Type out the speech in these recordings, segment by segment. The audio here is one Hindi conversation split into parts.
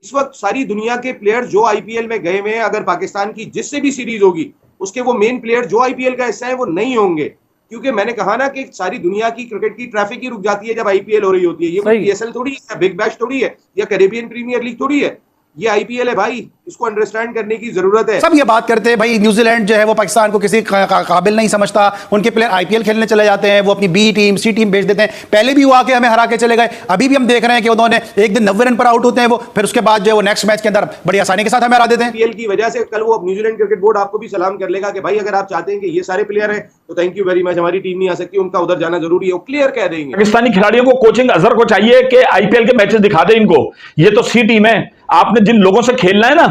इस वक्त सारी दुनिया के प्लेयर जो आईपीएल में गए हुए हैं, अगर पाकिस्तान की जिससे भी सीरीज होगी उसके वो मेन प्लेयर जो आईपीएल का हिस्सा है वो नहीं होंगे, क्योंकि मैंने कहा ना कि सारी दुनिया की क्रिकेट की ट्रैफिक ही रुक जाती है जब आईपीएल हो रही होती है। ये कोई पीएसएल थोड़ी है, बिग बैश थोड़ी है, या कैरेबियन प्रीमियर लीग थोड़ी है, ये आईपीएल है भाई। इसको अंडरस्टैंड करने की जरूरत है। सब ये बात करते हैं भाई, न्यूजीलैंड जो है वो पाकिस्तान को किसी काबिल नहीं समझता, उनके प्लेयर आईपीएल खेलने चले जाते हैं, वो अपनी बी टीम सी टीम भेज देते हैं। पहले भी वो आके हमें हरा के चले गए, अभी भी हम देख रहे हैं कि उन्होंने एक दिन 90 रन पर आउट होते हैं वो, फिर उसके बाद जो है वो नेक्स्ट मैच के अंदर बड़ी आसानी के साथ हमें हरा देते हैं। आईपीएल की वजह से कल वो न्यूजीलैंड क्रिकेट बोर्ड आपको भी सलाम कर लेगा कि भाई अगर आप चाहते हैं कि ये सारे प्लेयर हैं तो थैंक यू वेरी मच, हमारी टीम नहीं आ सकती, उनका उधर जाना जरूरी है, वो क्लियर कह देंगे। पाकिस्तानी खिलाड़ियों को कोचिंग अजहर को चाहिए कि आईपीएल के मैचेस दिखा दे इनको। ये तो सी टीम है, आपने जिन लोगों से खेलना है ना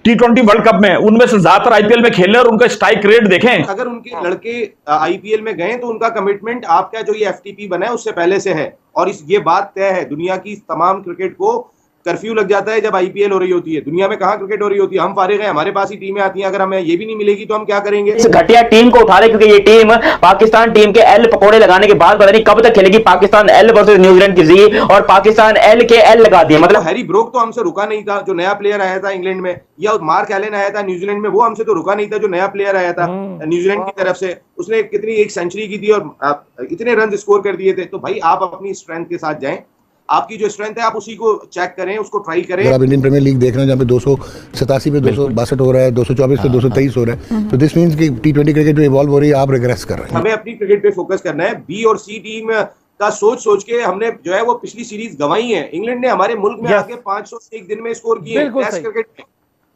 T20 वर्ल्ड कप में, उनमें से ज्यादातर आईपीएल में खेलने और उनका स्ट्राइक रेट देखें। अगर उनके लड़के आईपीएल में गए तो उनका कमिटमेंट आपका जो ये एफटीपी बना है उससे पहले से है, और ये बात तय है। दुनिया की तमाम क्रिकेट को कर्फ्यू लग जाता है जब आईपीएल हो रही होती है। दुनिया में कहां क्रिकेट हो रही होती है, हम फारिग हैं, हमारे पास ही टीमें आती हैं, अगर हमें ये भी नहीं मिलेगी तो हम क्या करेंगे। इस घटिया टीम को उठा रहे, क्योंकि ये टीम पाकिस्तान टीम के एल पकोड़े लगाने के बाद पता नहीं कब तक खेलेगी। पाकिस्तान एल वर्सेस न्यूजीलैंड की जी, और पाकिस्तान एल के एल लगा दिए। मतलब हैरी ब्रोक तो हमसे रुका नहीं था, जो नया प्लेयर आया था इंग्लैंड में, या मार्क एलन आया था न्यूजीलैंड में, वो हमसे तो रुका नहीं था। जो नया प्लेयर आया था न्यूजीलैंड की तरफ से, उसने कितनी एक सेंचुरी की थी और इतने रन स्कोर कर दिए थे। तो भाई आप अपनी स्ट्रेंथ के साथ जाएं, आपकी जो स्ट्रेंथ है आप उसी को चेक करें, उसको ट्राई करें। अगर आप इंडियन प्रीमियर लीग देख रहे हैं जहाँ पे 287 पे 262 हो रहा है, 224 पे 223 हो रहा है, तो दिस मींस कि T20 क्रिकेट जो इवॉल्व हो रही है, आप रिग्रेस कर रहे हैं। हमें अपनी क्रिकेट पे फोकस करना है। बी और सी टीम का सोच के हमने जो है वो पिछली सीरीज गंवाई है। इंग्लैंड ने हमारे मुल्क में आके 500 एक दिन में स्कोर किए टेस्ट क्रिकेट में।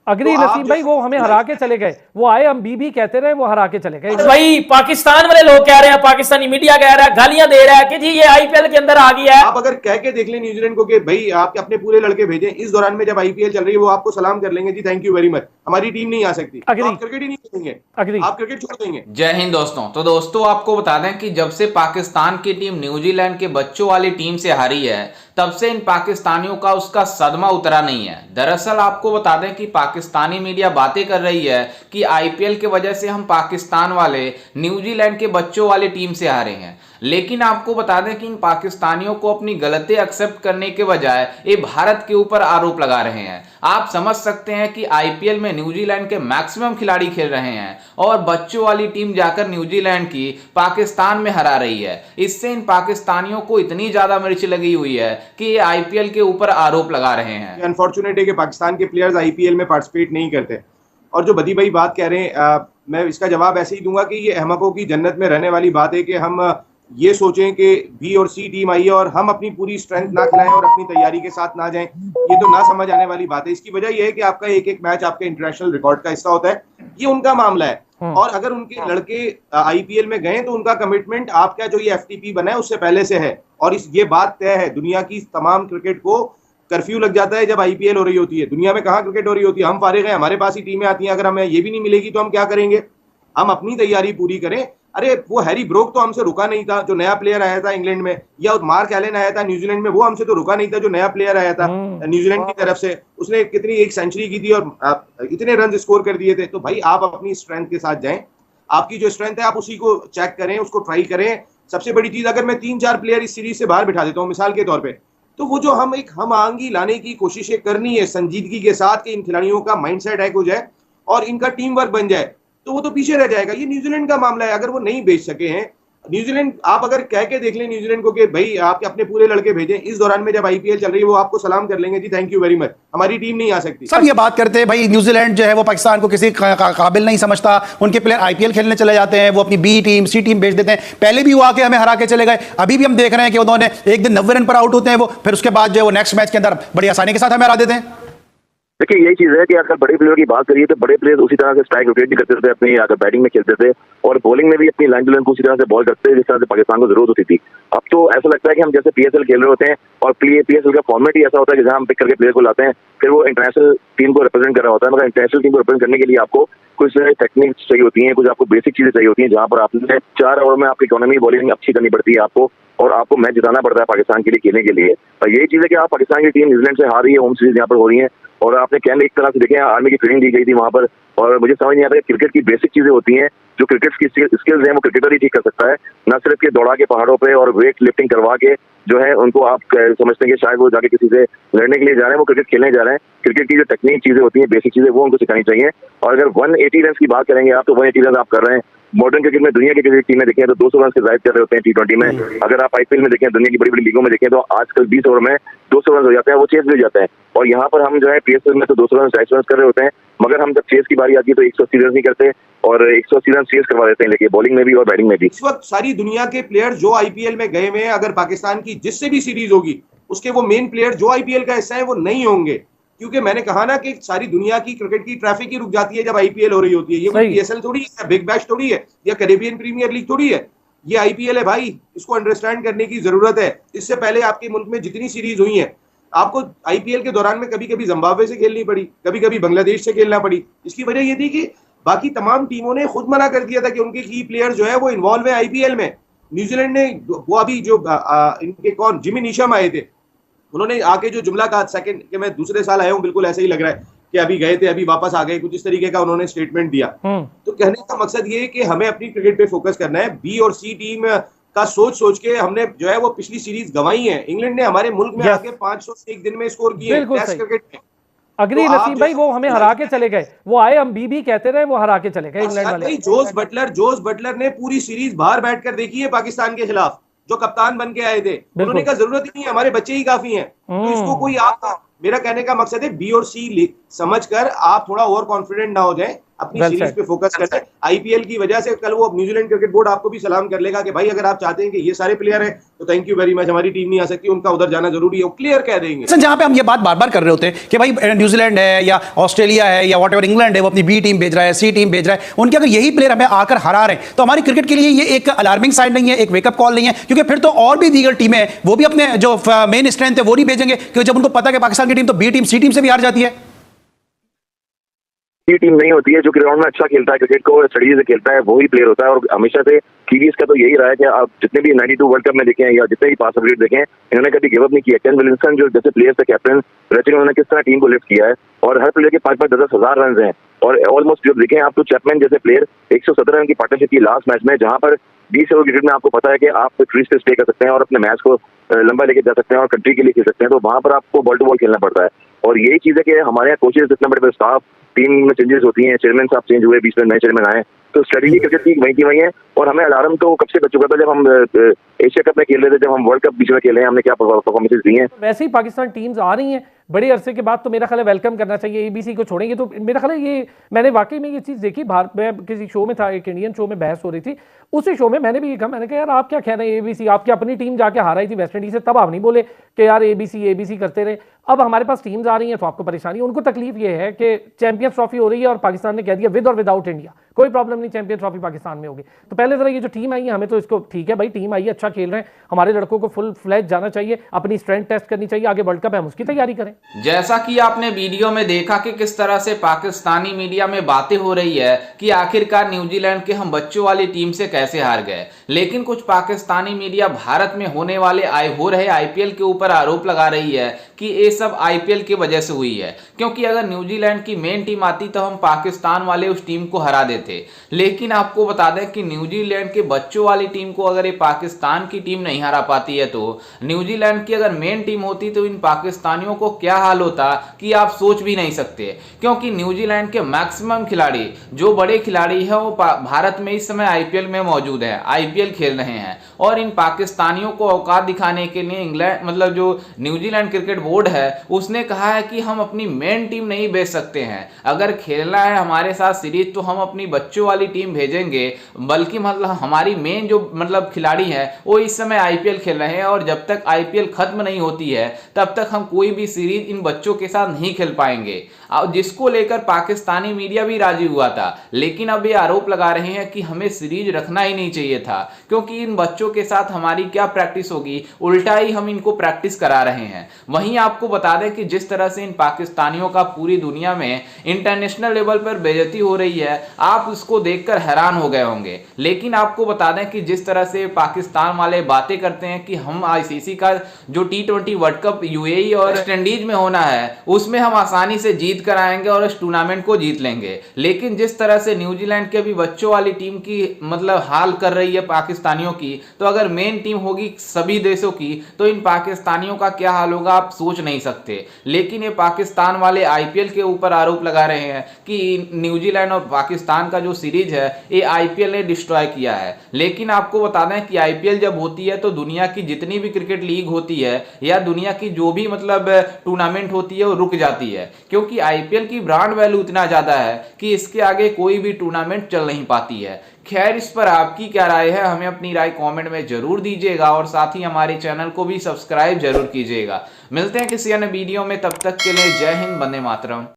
अग्री तो नसीम भाई, वो हमें हरा के चले गए, वो आए हम बी कहते रहे, वो हरा के चले गए। भाई पाकिस्तान वाले लोग कह रहे हैं, पाकिस्तानी मीडिया कह रहा है, गालियां दे रहा है कि जी ये आईपीएल के अंदर आ गया है। आप अगर कह के देख लें न्यूजीलैंड को कि भाई आप अपने पूरे लड़के भेजें, इस दौरान में जब आईपीएल चल रही है वो आपको सलाम कर लेंगे, जी थैंक यू वेरी मच, हमारी टीम नहीं आ सकती, तो आप क्रिकेट ही नहीं खेलेंगे, आप क्रिकेट छोड़ देंगे। जय हिंद दोस्तों। तो दोस्तों आपको बता दें कि जब से पाकिस्तान की टीम न्यूजीलैंड के बच्चों वाली टीम से हारी है, तब से इन पाकिस्तानियों का उसका सदमा उतरा नहीं है। दरअसल आपको बता दें कि पाकिस्तानी मीडिया बातें कर रही है कि आईपीएल के वजह से हम पाकिस्तान वाले न्यूजीलैंड के बच्चों वाली टीम से हारे हैं, लेकिन आपको बता दें कि इन पाकिस्तानियों को अपनी गलती एक्सेप्ट करने के बजाय ये भारत के ऊपर आरोप लगा रहे हैं। आप समझ सकते हैं कि आईपीएल में न्यूजीलैंड के मैक्सिमम खिलाड़ी खेल रहे हैं और बच्चों वाली टीम जाकर न्यूजीलैंड की पाकिस्तान में हरा रही है। इससे इन पाकिस्तानियों को इतनी ज्यादा मिर्च लगी हुई है कि ये आईपीएल के ऊपर आरोप लगा रहे हैं। अनफॉर्चुनेट है कि पाकिस्तान के प्लेयर्स आईपीएल में पार्टिसिपेट नहीं करते। और जो बदी भाई बात कह रहे हैं, मैं इसका जवाब ऐसे ही दूंगा कि ये अहमकों की जन्नत में रहने वाली बात है कि हम ये सोचें कि बी और सी टीम आई है और हम अपनी पूरी स्ट्रेंथ ना खिलाएं और अपनी तैयारी के साथ ना जाएं। ये तो ना समझ आने वाली बात है। इसकी वजह यह है कि आपका एक एक मैच आपके इंटरनेशनल रिकॉर्ड का हिस्सा होता है, ये उनका मामला है। और अगर उनके लड़के आईपीएल में गए तो उनका कमिटमेंट आपका जो ये एफटीपी बना है उससे पहले से है, और ये बात तय है। दुनिया की तमाम क्रिकेट को कर्फ्यू लग जाता है जब आईपीएल हो रही होती है। दुनिया में कहां क्रिकेट हो रही होती है, हम फारिग हैं, हमारे पास ही टीमें आती हैं, अगर हमें ये भी नहीं मिलेगी तो हम क्या करेंगे। हम अपनी तैयारी पूरी करें। अरे वो हैरी ब्रोक तो हमसे रुका नहीं था, जो नया प्लेयर आया था इंग्लैंड में, या मार्क एलन आया था न्यूजीलैंड में, वो हमसे तो रुका नहीं था। जो नया प्लेयर आया था न्यूजीलैंड की तरफ से, उसने कितनी एक सेंचुरी की थी और इतने रन स्कोर कर दिए थे। तो भाई आप अपनी स्ट्रेंथ के साथ जाएं, आपकी जो स्ट्रेंथ है आप उसी को चेक करें, उसको ट्राई करें। सबसे बड़ी चीज, अगर मैं 3-4 प्लेयर इस सीरीज से बाहर बिठा देता हूँ मिसाल के तौर पर, तो वो जो हम एक हम आंगी लाने की कोशिशें करनी है संजीदगी के साथ कि इन खिलाड़ियों का माइंडसेट हैक हो जाए और इनका टीम वर्क बन जाए, तो वो तो पीछे रह जाएगा। ये न्यूजीलैंड का मामला है। अगर वो नहीं बेच सके हैं न्यूजीलैंड, आप अगर कह के देख लें न्यूजीलैंड को कि भाई आप अपने पूरे लड़के भेजें, इस दौरान में जब आईपीएल चल रही है वो आपको सलाम कर लेंगे, जी थैंक यू वेरी मच, हमारी टीम नहीं आ सकती। सब ये बात करते हैं भाई, न्यूजीलैंड जो है वो पाकिस्तान को किसी काबिल नहीं समझता, उनके प्लेयर आईपीएल खेलने चले जाते हैं, वो अपनी बी टीम सी टीम भेज देते हैं। पहले भी वो आके हमें हरा के चले गए, अभी भी हम देख रहे हैं कि उन्होंने एक दिन 90 रन पर आउट होते हैं वो, फिर उसके बाद जो है वो नेक्स्ट मैच के अंदर बड़ी आसानी के साथ हमें हरा देते हैं। देखिए यही चीज है कि आजकल बड़े प्लेयर की बात करिए तो बड़े प्लेयर उसी तरह से स्ट्राइक रोटेट भी करते थे, अपनी अगर बैटिंग में खेलते थे और बॉलिंग में भी अपनी लाइन टू लाइन उसी तरह से बॉल करते थे जिस तरह से पाकिस्तान को जरूरत होती थी। अब तो ऐसा लगता है कि हम जैसे पीएसएल खेल रहे होते हैं और पीएसएल का फॉर्मेट ही ऐसा होता है कि जहां हम पिक करके प्लेयर को लाते हैं, फिर वो इंटरनेशनल टीम को रिप्रेजेंट कर रहा होता है। मगर इंटरनेशनल टीम को रिप्रेजेंट करने के लिए आपको कुछ टेक्निक्स चाहिए होती हैं, कुछ आपको बेसिक चीजें चाहिए होती हैं, जहां पर आपने 4 ओवर में आपकी इकोनॉमी बॉलिंग अच्छी करनी पड़ती है आपको, और आपको मैच जिताना पड़ता है पाकिस्तान के लिए खेलने के लिए। और यही चीज है कि आप पाकिस्तान की टीम न्यूजीलैंड से हार रही है, होम सीरीज यहाँ पर हो रही है, और आपने कहने एक तरह से देखें आर्मी की ट्रेनिंग दी गई थी वहां पर, और मुझे समझ नहीं आता कि क्रिकेट की बेसिक चीजें होती हैं, जो क्रिकेट की स्किल्स हैं वो क्रिकेटर ही ठीक कर सकता है, न सिर्फ के दौड़ा के पहाड़ों पे और वेट लिफ्टिंग करवा के जो है उनको आप समझते हैं कि शायद वो जाके किसी से लड़ने के लिए जा रहे हैं, वो क्रिकेट खेलने जा रहे हैं। क्रिकेट की जो टेक्निक चीजें होती हैं, बेसिक चीजें, वो उनको सिखानी चाहिए। और अगर 180 रन की बात करेंगे आप, तो 180 रन आप कर रहे हैं। मॉडर्न क्रिकेट में दुनिया की क्रिकेट टीमें देखें तो 200 रन से ज्यादा कर रहे होते हैं T20 में। अगर आप IPL में देखें, दुनिया की बड़ी बड़ी लीगों में देखें, तो आजकल 20 ओवर में 200 रन हो जाते हैं, वो चेस भी हो जाते हैं। और यहाँ पर हम जो है PSL में तो 200 रन 250 रन कर रहे होते हैं, मगर हम जब चेस की बारी आती है तो 180 रन नहीं करते और 180 रन चेस करवा देते हैं, लेकिन बॉलिंग में भी और बैटिंग में भी। इस वक्त सारी दुनिया के प्लेयर जो IPL में गए हुए हैं, अगर पाकिस्तान की जिससे भी सीरीज होगी उसके वो मेन प्लेयर जो IPL का हिस्सा है वो नहीं होंगे, क्योंकि मैंने कहा ना कि सारी दुनिया की क्रिकेट की ट्रैफिक ही रुक जाती है जब IPL हो रही होती है। ये कोई PSL थोड़ी है, बिग बैश थोड़ी है, या कैरेबियन प्रीमियर लीग थोड़ी है, ये IPL है भाई। इसको अंडरस्टैंड करने की जरूरत है। इससे पहले आपके मुल्क में जितनी सीरीज हुई है, आपको IPL के दौरान में कभी कभी जिम्बाब्वे से खेलनी पड़ी, कभी कभी बांग्लादेश से खेलना पड़ी। इसकी वजह ये थी कि बाकी तमाम टीमों ने खुद मना कर दिया था कि उनके की प्लेयर जो है वो इन्वॉल्व है IPL में। न्यूजीलैंड ने वो अभी जो इनके कौन जिमी नीशम आए थे, उन्होंने आके जो जुमला कहा सेकंड कि मैं दूसरे साल आया हूँ, बिल्कुल ऐसा ही लग रहा है कि अभी गए थे अभी वापस आ गए, कुछ इस तरीके का उन्होंने स्टेटमेंट दिया। तो कहने का मकसद ये है कि हमें अपनी क्रिकेट पे फोकस करना है। B और C टीम का सोच के हमने जो है वो पिछली सीरीज गंवाई है। इंग्लैंड ने हमारे मुल्क में आके 500 एक दिन में स्कोर किए टेस्ट क्रिकेट में। अग्री नसीम भाई, वो हमें हरा के चले गए। वो आए, हम बीबी कहते रहे, वो हरा के चले गए इंग्लैंड वाले। जोस बटलर ने पूरी सीरीज बाहर बैठकर देखी है पाकिस्तान के खिलाफ, जो कप्तान बन के आए थे। उन्होंने कहा जरूरत ही नहीं है, हमारे बच्चे ही काफी हैं। तो इसको कोई आप, मेरा कहने का मकसद है B और C समझकर आप थोड़ा ओवर कॉन्फिडेंट ना हो जाएं, अपनी सीरीज पे फोकस करें। IPL की वजह से कल वो न्यूजीलैंड क्रिकेट बोर्ड आपको भी सलाम कर लेगा कि भाई अगर आप चाहते हैं कि ये सारे प्लेयर हैं तो थैंक यू वेरी मच, हमारी टीम नहीं आ सकती, उनका उधर जाना जरूरी है, वो क्लियर कह देंगे। जहां पे हम ये बात बार बार कर रहे होते हैं कि भाई न्यूजीलैंड है या ऑस्ट्रेलिया है या व्हाटएवर इंग्लैंड है, वो अपनी B टीम भेज रहा है, C टीम भेज रहा है, उनके अगर यही प्लेयर हमें आकर हरा रहे हैं तो हमारी क्रिकेट के लिए ये एक अलार्मिंग साइन नहीं है, एक वेकअप कॉल नहीं है, क्योंकि फिर तो और भी दीगर टीमें हैं वो भी अपने जो मेन स्ट्रेंथ है वो नहीं भेजेंगे, क्योंकि जब उनको पता है कि पाकिस्तान की टीम तो B टीम C टीम से भी हार जाती है। टीम नहीं होती है जो ग्राउंड में अच्छा खेलता है, क्रिकेट को स्टडी से खेलता है, वही प्लेयर होता है। और हमेशा से कीवीज का तो यही रहा है कि आप जितने भी 92 वर्ल्ड कप में देखें या जितने भी पास अपडेट देखें, इन्होंने कभी गिव अप नहीं किया। केन विलियमसन जो जैसे प्लेयर थे, कैप्टन रचिन, उन्होंने किस तरह टीम को लिफ्ट किया है और हर प्लेयर के 5-5, 10-10 हजार रन हैं। और ऑलमोस्ट जब देखें आप तो चैपमैन जैसे प्लेयर 117 रन की पार्टनरशिप की लास्ट मैच में, जहां पर 20 ओवर क्रिकेट में आपको पता है कि आप क्रीज पे स्टे कर सकते हैं और अपने मैच को लंबा लेके जा सकते हैं और कंट्री के लिए खेल सकते हैं, तो वहां पर आपको बॉल टू बॉल खेलना पड़ता है। और यही चीज है कि हमारे यहाँ कोचेज इतना बड़े बड़े स्टाफ, टीम में चेंजेस होती हैं, चेयरमैन साहब चेंज हुए, बीच में नए चेयरमैन आए, तो स्ट्रेटेजी क्रिकेट की वहीं की वहीं है। और हमें अलार्म तो कब से बच चुका था जब हम एशिया कप में खेल रहे थे, जब हम वर्ल्ड कप बीच में खेले हैं, हमने क्या परफॉर्मेंसेस दी हैं। वैसे ही पाकिस्तान टीम्स आ रही हैं बड़े अरसे के बाद, तो मेरा ख्याल है वेलकम करना चाहिए। ABC को छोड़ेंगे तो मेरा ख्याल है ये, मैंने वाकई में ये चीज़ देखी। भारत में किसी शो में था, एक इंडियन शो में बहस हो रही थी, उसी शो में मैंने भी ये कहा, मैंने कहा यार आप क्या कह रहे हैं, ABC आपकी अपनी टीम जाके हार रही थी वेस्ट इंडीज से, तब आप नहीं बोले कि यार ABC करते रहे। अब हमारे पास टीम्स आ रही हैं तो आपको परेशानी। उनको तकलीफ ये है कि चैंपियंस ट्रॉफी हो रही है और पाकिस्तान ने कह दिया विद और विदाउट इंडिया कोई प्रॉब्लम नहीं, चैंपियंस ट्रॉफी पाकिस्तान में होगी। तो पहले जरा ये जो टीम आई है, हमें तो इसको ठीक है भाई, टीम आई है, अच्छा खेल रहे हैं, हमारे लड़कों को फुल फ्लैज जाना चाहिए, अपनी स्ट्रेंथ टेस्ट करनी चाहिए, आगे वर्ल्ड कप है हम उसकी तैयारी करें। जैसा कि आपने वीडियो में देखा कि किस तरह से पाकिस्तानी मीडिया में बातें हो रही है कि आखिरकार न्यूजीलैंड के हम बच्चों वाली टीम से कैसे हार गए, लेकिन कुछ पाकिस्तानी मीडिया भारत में होने वाले हो रहे IPL के ऊपर आरोप लगा रही है कि ये सब IPL की वजह से हुई है, क्योंकि अगर न्यूजीलैंड की मेन टीम आती तो हम पाकिस्तान वाले उस टीम को हरा देते। लेकिन आपको बता दें कि न्यूजीलैंड के बच्चों वाली टीम को अगर ये पाकिस्तान की टीम नहीं हरा पाती है, तो न्यूजीलैंड की अगर मेन टीम होती तो इन पाकिस्तानियों को क्या हाल होता कि आप सोच भी नहीं सकते। क्योंकि न्यूजीलैंड के मैक्सिमम खिलाड़ी, जो बड़े खिलाड़ी हैं, वो भारत में इस समय IPL में मौजूद है, IPL खेल रहे हैं। और इन पाकिस्तानियों को औकात दिखाने के लिए इंग्लैंड मतलब जो न्यूजीलैंड क्रिकेट बोर्ड है उसने कहा है कि हम अपनी मेन टीम नहीं भेज सकते हैं, अगर खेलना है हमारे साथ सीरीज तो हम अपनी बच्चों वाली टीम भेजेंगे, बल्कि मतलब हमारी मेन जो मतलब खिलाड़ी हैं वो इस समय IPL खेल रहे हैं और जब तक IPL खत्म नहीं होती है तब तक हम कोई भी सीरीज इन बच्चों के साथ नहीं खेल पाएंगे। जिसको लेकर पाकिस्तानी मीडिया भी राजी हुआ था, लेकिन अब ये आरोप लगा रहे हैं कि हमें सीरीज रखना ही नहीं चाहिए था, क्योंकि इन बच्चों के साथ हमारी क्या प्रैक्टिस होगी, उल्टा ही हम इनको प्रैक्टिस करा रहे हैं। वहीं आपको बता दें कि जिस तरह से इन पाकिस्तानियों का पूरी दुनिया में इंटरनेशनल लेवल पर बेइज्जती हो रही है, आप इसको देखकर हैरान हो गए होंगे। लेकिन आपको बता दें कि जिस तरह से पाकिस्तान वाले बातें करते हैं कि हम आईसीसी का जो T20 वर्ल्ड कप यूएई और वेस्ट इंडीज में होना है उसमें हम आसानी से जीत कर आएंगे और इस टूर्नामेंट को जीत लेंगे, लेकिन जिस तरह से न्यूजीलैंड के भी बच्चों वाली टीम की मतलब हाल कर रही है पाकिस्तानियों की, तो अगर मेन टीम होगी सभी देशों की तो इन पाकिस्तानियों का क्या हाल होगा आप सोच नहीं सकते। लेकिन ये पाकिस्तान वाले आईपीएल के ऊपर आरोप लगा रहे हैं कि न्यूजीलैंड और पाकिस्तान का जो सीरीज है ये आईपीएल ने डिस्ट्रॉय किया है। लेकिन आपको बता दें कि आईपीएल जब होती है तो दुनिया की जितनी भी क्रिकेट लीग होती है या दुनिया की जो भी मतलब टूर्नामेंट होती है वो रुक जाती है, क्योंकि आईपीएल की ब्रांड वैल्यू इतना ज्यादा है कि इसके आगे कोई भी टूर्नामेंट चल नहीं पाती है। खैर, इस पर आपकी क्या राय है हमें अपनी राय कमेंट में जरूर दीजिएगा और साथ ही हमारे चैनल को भी सब्सक्राइब जरूर कीजिएगा। मिलते हैं किसी अन्य वीडियो में, तब तक के लिए जय हिंद, वंदे मातरम।